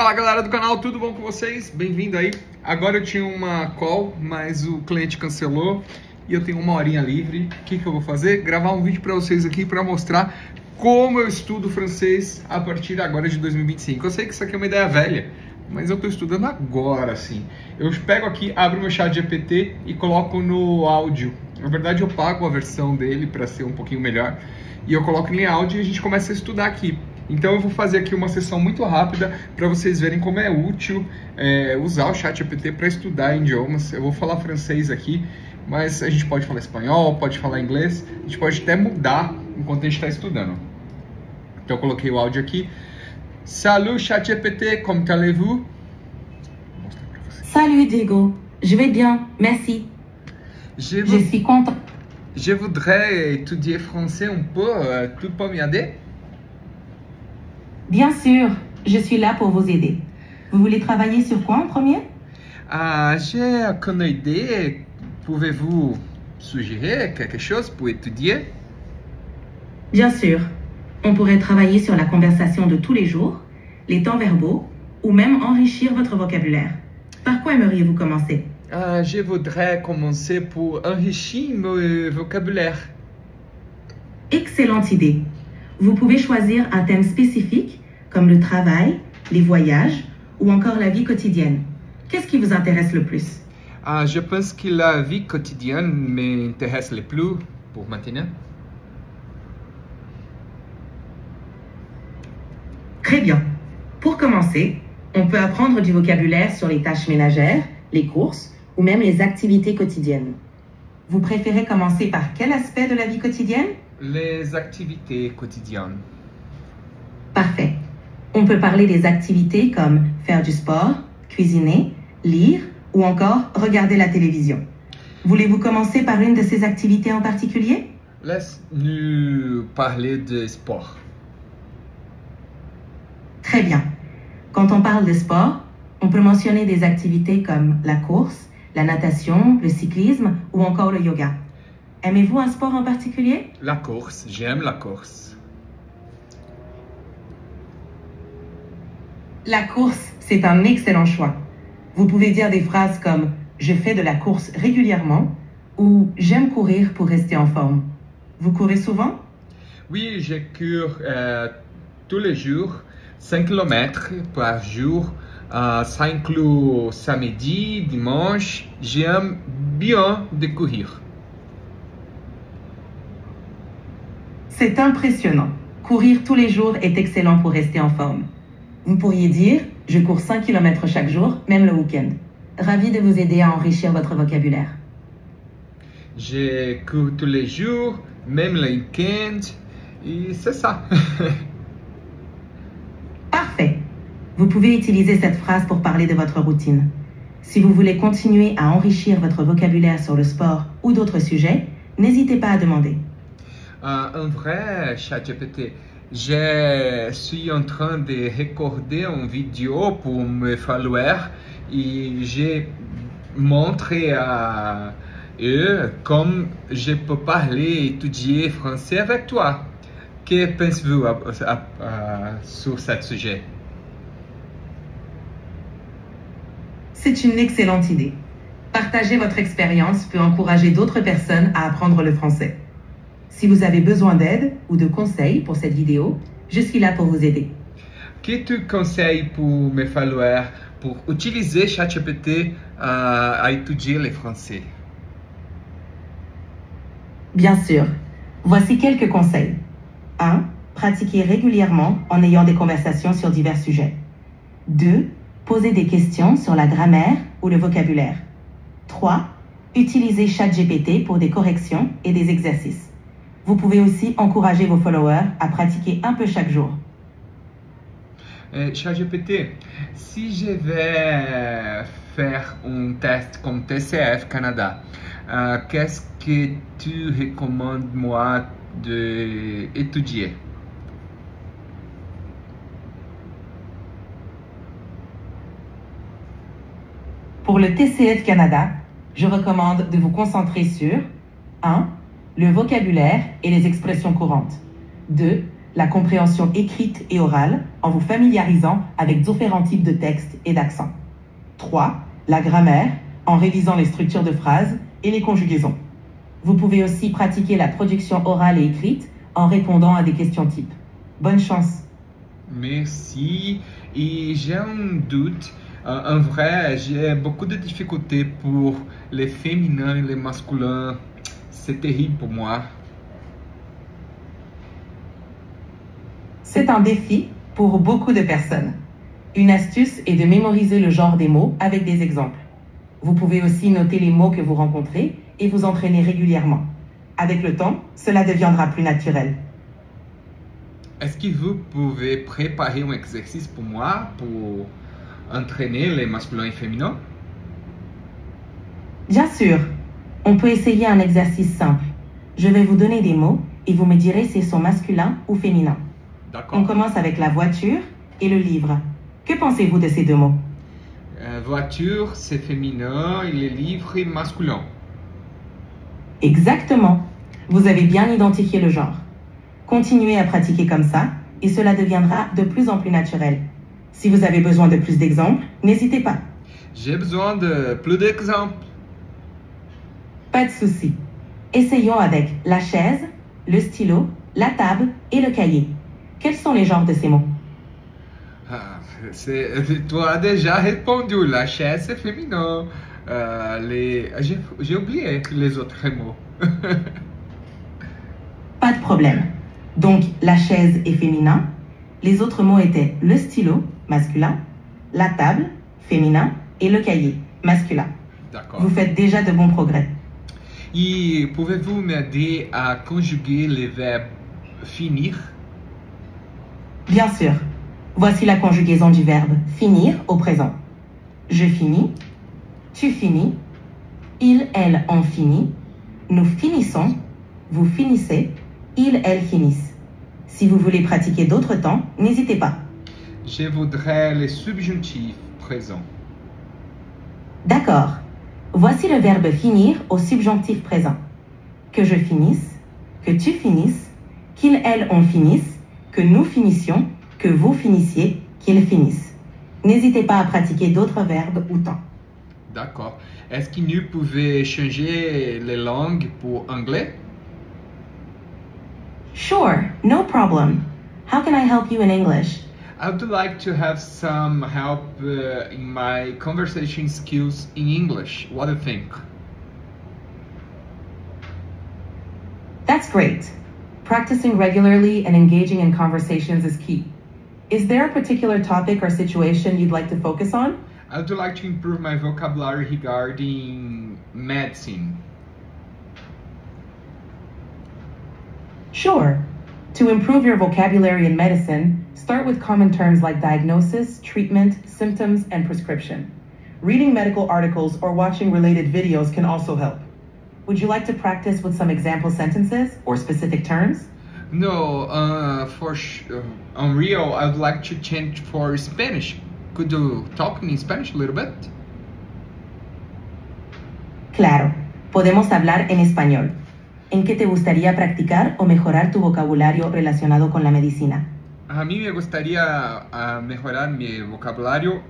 Fala galera do canal, tudo bom com vocês? Bem-vindo aí. Agora eu tinha uma call, mas o cliente cancelou e eu tenho uma horinha livre. O que eu vou fazer? Gravar um vídeo para vocês aqui para mostrar como eu estudo francês a partir agora de 2025. Eu sei que isso aqui é uma ideia velha, mas eu estou estudando agora, assim. Eu pego aqui, abro meu chat GPT e coloco no áudio. Na verdade, eu pago a versão dele para ser um pouquinho melhor. E eu coloco em áudio e a gente começa a estudar aqui. Então eu vou fazer aqui uma sessão muito rápida para vocês verem como é útil usar o chat GPT para estudar idiomas. Eu vou falar francês aqui, mas a gente pode falar espanhol, pode falar inglês, a gente pode até mudar enquanto a gente está estudando. Então eu coloquei o áudio aqui. Salut chat GPT, comment allez-vous? Salut Diego, je vais bien, merci. Je suis content. Je voudrais étudier français un peu, tu peux m'aider? Bien sûr, je suis là pour vous aider. Vous voulez travailler sur quoi en premier? J'ai aucune idée. Pouvez-vous suggérer quelque chose pour étudier? Bien sûr. On pourrait travailler sur la conversation de tous les jours, les temps verbaux, ou même enrichir votre vocabulaire. Par quoi aimeriez-vous commencer? Je voudrais commencer pour enrichir mon vocabulaire. Excellente idée. Vous pouvez choisir un thème spécifique, comme le travail, les voyages, ou encore la vie quotidienne. Qu'est-ce qui vous intéresse le plus? Je pense que la vie quotidienne m'intéresse le plus pour maintenant. Très bien. Pour commencer, on peut apprendre du vocabulaire sur les tâches ménagères, les courses, ou même les activités quotidiennes. Vous préférez commencer par quel aspect de la vie quotidienne? Les activités quotidiennes. Parfait. On peut parler des activités comme faire du sport, cuisiner, lire ou encore regarder la télévision. Voulez-vous commencer par une de ces activités en particulier? Laisse-nous parler de sport. Très bien. Quand on parle de sport, on peut mentionner des activités comme la course, la natation, le cyclisme ou encore le yoga. Aimez-vous un sport en particulier? La course, j'aime la course. La course, c'est un excellent choix. Vous pouvez dire des phrases comme « je fais de la course régulièrement » ou « j'aime courir pour rester en forme ». Vous courez souvent? Oui, je cours tous les jours, 5 km par jour. Ça inclut samedi, dimanche. J'aime bien de courir. C'est impressionnant. Courir tous les jours est excellent pour rester en forme. Vous pourriez dire « je cours 5 km chaque jour, même le week-end ». Ravi de vous aider à enrichir votre vocabulaire. Je cours tous les jours, même le week-end. Et c'est ça. Parfait. Vous pouvez utiliser cette phrase pour parler de votre routine. Si vous voulez continuer à enrichir votre vocabulaire sur le sport ou d'autres sujets, n'hésitez pas à demander. En vrai, ChatGPT, je suis en train de recorder une vidéo pour mes followers et j'ai montré à eux comment je peux parler et étudier français avec toi. Que pensez-vous sur ce sujet? C'est une excellente idée. Partager votre expérience peut encourager d'autres personnes à apprendre le français. Si vous avez besoin d'aide ou de conseils pour cette vidéo, je suis là pour vous aider. Que tu conseilles pour mes followers pour utiliser ChatGPT à étudier le français? Bien sûr. Voici quelques conseils. 1. Pratiquez régulièrement en ayant des conversations sur divers sujets. 2. Posez des questions sur la grammaire ou le vocabulaire. 3. Utilisez ChatGPT pour des corrections et des exercices. Vous pouvez aussi encourager vos followers à pratiquer un peu chaque jour. ChatGPT, si je vais faire un test comme TCF Canada, qu'est-ce que tu recommandes moi d'étudier? Pour le TCF Canada, je recommande de vous concentrer sur 1. Le vocabulaire et les expressions courantes. 2. la compréhension écrite et orale en vous familiarisant avec différents types de textes et d'accents. 3. La grammaire en révisant les structures de phrases et les conjugaisons. Vous pouvez aussi pratiquer la production orale et écrite en répondant à des questions types. Bonne chance! Merci. Et j'ai un doute. En vrai, j'ai beaucoup de difficultés pour les féminins et les masculins. C'est terrible pour moi. C'est un défi pour beaucoup de personnes. Une astuce est de mémoriser le genre des mots avec des exemples. Vous pouvez aussi noter les mots que vous rencontrez et vous entraîner régulièrement. Avec le temps, cela deviendra plus naturel. Est-ce que vous pouvez préparer un exercice pour moi pour entraîner les masculins et féminins? Bien sûr, on peut essayer un exercice simple. Je vais vous donner des mots et vous me direz s'ils sont masculins ou féminins. D'accord. On commence avec la voiture et le livre. Que pensez-vous de ces deux mots? Voiture, c'est féminin et les livres, est masculin. Exactement. Vous avez bien identifié le genre. Continuez à pratiquer comme ça et cela deviendra de plus en plus naturel. Si vous avez besoin de plus d'exemples, n'hésitez pas. J'ai besoin de plus d'exemples. Pas de souci. Essayons avec la chaise, le stylo, la table et le cahier. Quels sont les genres de ces mots? Tu as déjà répondu. La chaise, c'est féminin. J'ai oublié les autres mots. Pas de problème. Donc, la chaise est féminin. Les autres mots étaient le stylo, masculin, la table, féminin, et le cahier, masculin. D'accord. Vous faites déjà de bons progrès. Et pouvez-vous m'aider à conjuguer les verbes finir? Bien sûr. Voici la conjugaison du verbe finir au présent. Je finis, tu finis, il, elle ont fini, nous finissons, vous finissez, il, elle finissent. Si vous voulez pratiquer d'autres temps, n'hésitez pas. Je voudrais les subjonctifs présents. D'accord. Voici le verbe finir au subjonctif présent. Que je finisse, que tu finisses, qu'il, elle, on finisse, que nous finissions, que vous finissiez, qu'ils finissent. N'hésitez pas à pratiquer d'autres verbes ou temps. D'accord. Est-ce que nous pouvons changer les langues pour anglais? Sure, no problem. How can I help you in English? I would like to have some help in my conversation skills in English. What do you think? That's great. Practicing regularly and engaging in conversations is key. Is there a particular topic or situation you'd like to focus on? I would like to improve my vocabulary regarding medicine. Sure. To improve your vocabulary in medicine, start with common terms like diagnosis, treatment, symptoms, and prescription. Reading medical articles or watching related videos can also help. Would you like to practice with some example sentences or specific terms? No, on real, I would like to change for Spanish. Could you talk in Spanish a little bit? Claro, podemos hablar en español. ¿En qué te gustaría practicar o mejorar tu vocabulario relacionado con la medicina? A mí me gustaría mejorar mi vocabulario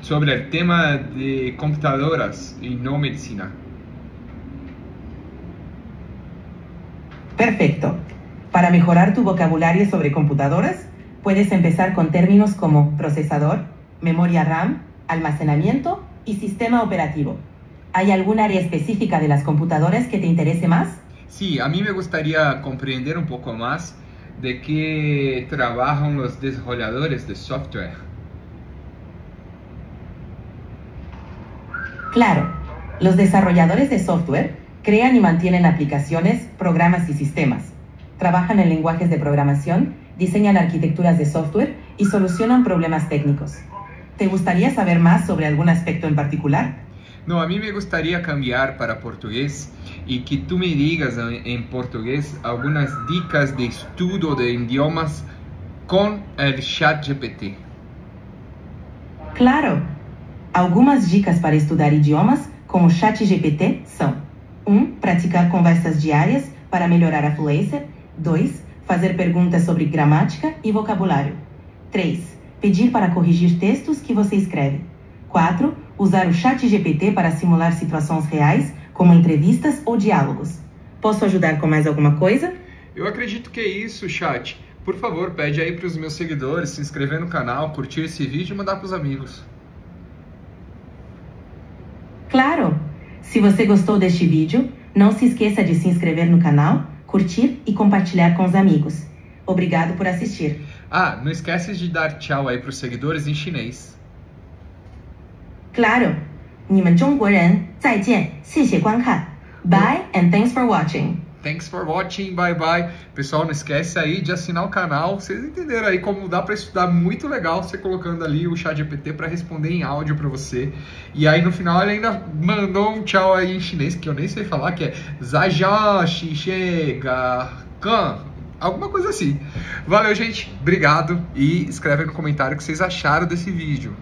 sobre el tema de computadoras y no medicina. Perfecto. Para mejorar tu vocabulario sobre computadoras, puedes empezar con términos como procesador, memoria RAM, almacenamiento y sistema operativo. ¿Hay algún área específica de las computadoras que te interese más? Sí, a mí me gustaría comprender un poco más de qué trabajan los desarrolladores de software. Claro, los desarrolladores de software crean y mantienen aplicaciones, programas y sistemas. Trabajan en lenguajes de programación, diseñan arquitecturas de software y solucionan problemas técnicos. ¿Te gustaría saber más sobre algún aspecto en particular? No, a mí me gustaría cambiar para portugués y que tú me digas en portugués algunas dicas de estudio de idiomas con el ChatGPT. Claro! Algumas dicas para estudar idiomas com o ChatGPT são: 1. Praticar conversas diárias para melhorar a fluência. 2. fazer perguntas sobre gramática e vocabulário. 3. Pedir para corrigir textos que você escreve. 4. Usar o ChatGPT para simular situações reais, como entrevistas ou diálogos. Posso ajudar com mais alguma coisa? Eu acredito que é isso, chat. Por favor, pede aí para os meus seguidores se inscrever no canal, curtir esse vídeo e mandar para os amigos. Claro! Se você gostou deste vídeo, não se esqueça de se inscrever no canal, curtir e compartilhar com os amigos. Obrigado por assistir. Ah, não esquece de dar tchau aí para os seguidores em chinês. Claro! 你们中国人再见，谢谢观看。Bye and thanks for watching. Thanks for watching, bye bye. Pessoal, não esquece aí de assinar o canal. Vocês entenderam aí como dá para estudar, muito legal você colocando ali o ChatGPT para responder em áudio para você. E aí no final ele ainda mandou um tchau aí em chinês, que eu nem sei falar, que é Zajoshi Chega Kan. Alguma coisa assim. Valeu, gente. Obrigado. E escreve aí no comentário o que vocês acharam desse vídeo.